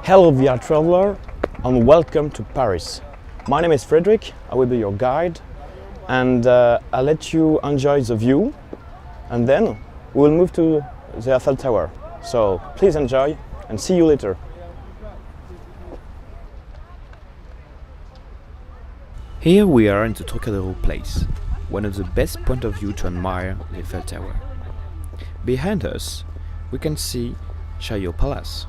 Hello VR traveler and welcome to Paris. My name is Frederick, I will be your guide and I'll let you enjoy the view and then we'll move to the Eiffel Tower. So please enjoy and see you later. Here we are in the Trocadero place, one of the best point of view to admire the Eiffel Tower. Behind us we can see Chaillot Palace,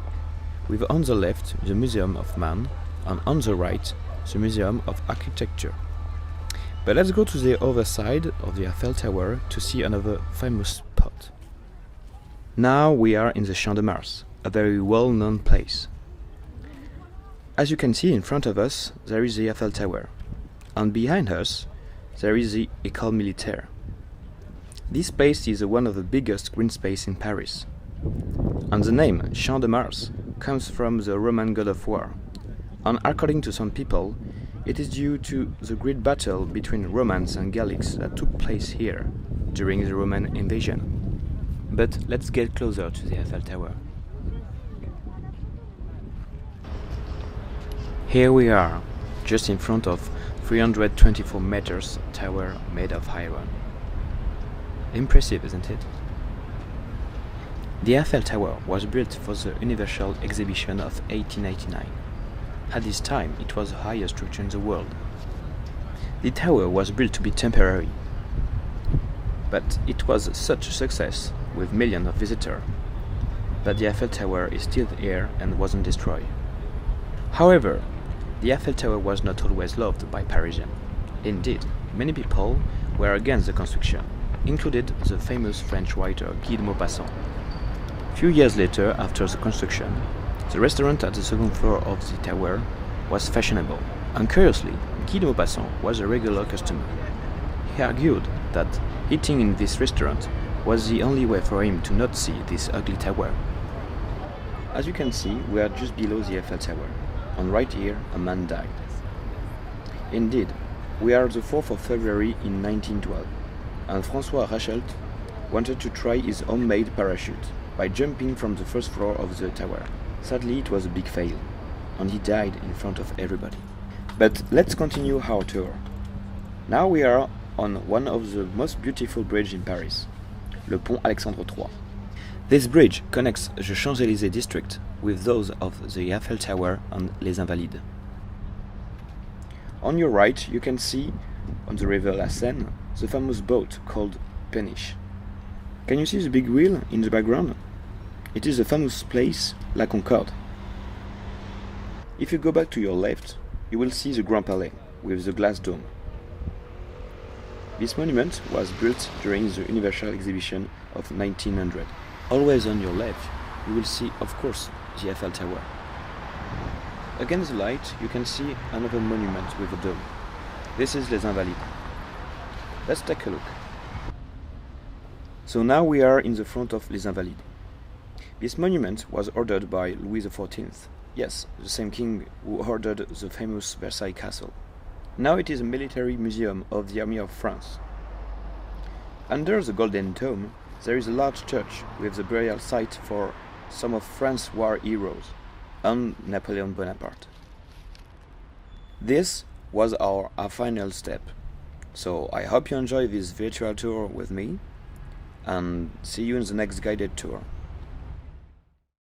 with on the left the Museum of Man and on the right the Museum of Architecture. But let's go to the other side of the Eiffel Tower to see another famous spot. Now we are in the Champ de Mars, a very well-known place. As you can see in front of us there is the Eiffel Tower, and behind us there is the École Militaire. This place is one of the biggest green space in Paris. And the name Champ de Mars comes from the Roman god of war, and according to some people, it is due to the great battle between Romans and Gallics that took place here during the Roman invasion. But let's get closer to the Eiffel Tower. Here we are, just in front of 324 meters tower made of iron. Impressive, isn't it? The Eiffel Tower was built for the Universal Exhibition of 1889. At this time, it was the highest structure in the world. The tower was built to be temporary, but it was such a success, with millions of visitors, that the Eiffel Tower is still here and wasn't destroyed. However, the Eiffel Tower was not always loved by Parisians. Indeed, many people were against the construction, included the famous French writer Guy de Maupassant. Few years later, after the construction, the restaurant at the second floor of the tower was fashionable, and curiously, Guy de Maupassant was a regular customer. He argued that eating in this restaurant was the only way for him to not see this ugly tower. As you can see, we are just below the Eiffel Tower, and right here a man died. Indeed, we are the 4th of February in 1912, and François Rachelt wanted to try his homemade parachute by jumping from the first floor of the tower. Sadly, it was a big fail, and he died in front of everybody. But let's continue our tour. Now we are on one of the most beautiful bridges in Paris, le Pont Alexandre III. This bridge connects the Champs-Élysées district with those of the Eiffel Tower and Les Invalides. On your right, you can see, on the river La Seine, the famous boat called Péniche. Can you see the big wheel in the background? It is the famous place La Concorde. If you go back to your left, you will see the Grand Palais with the glass dome. This monument was built during the Universal Exhibition of 1900. Always on your left, you will see, of course, the Eiffel Tower. Against the light, you can see another monument with a dome. This is Les Invalides. Let's take a look. So now we are in the front of Les Invalides. This monument was ordered by Louis XIV. Yes, the same king who ordered the famous Versailles Castle. Now it is a military museum of the Army of France. Under the Golden Dome, there is a large church with the burial site for some of France's war heroes and Napoleon Bonaparte. This was our final step. So I hope you enjoy this virtual tour with me, and see you in the next guided tour.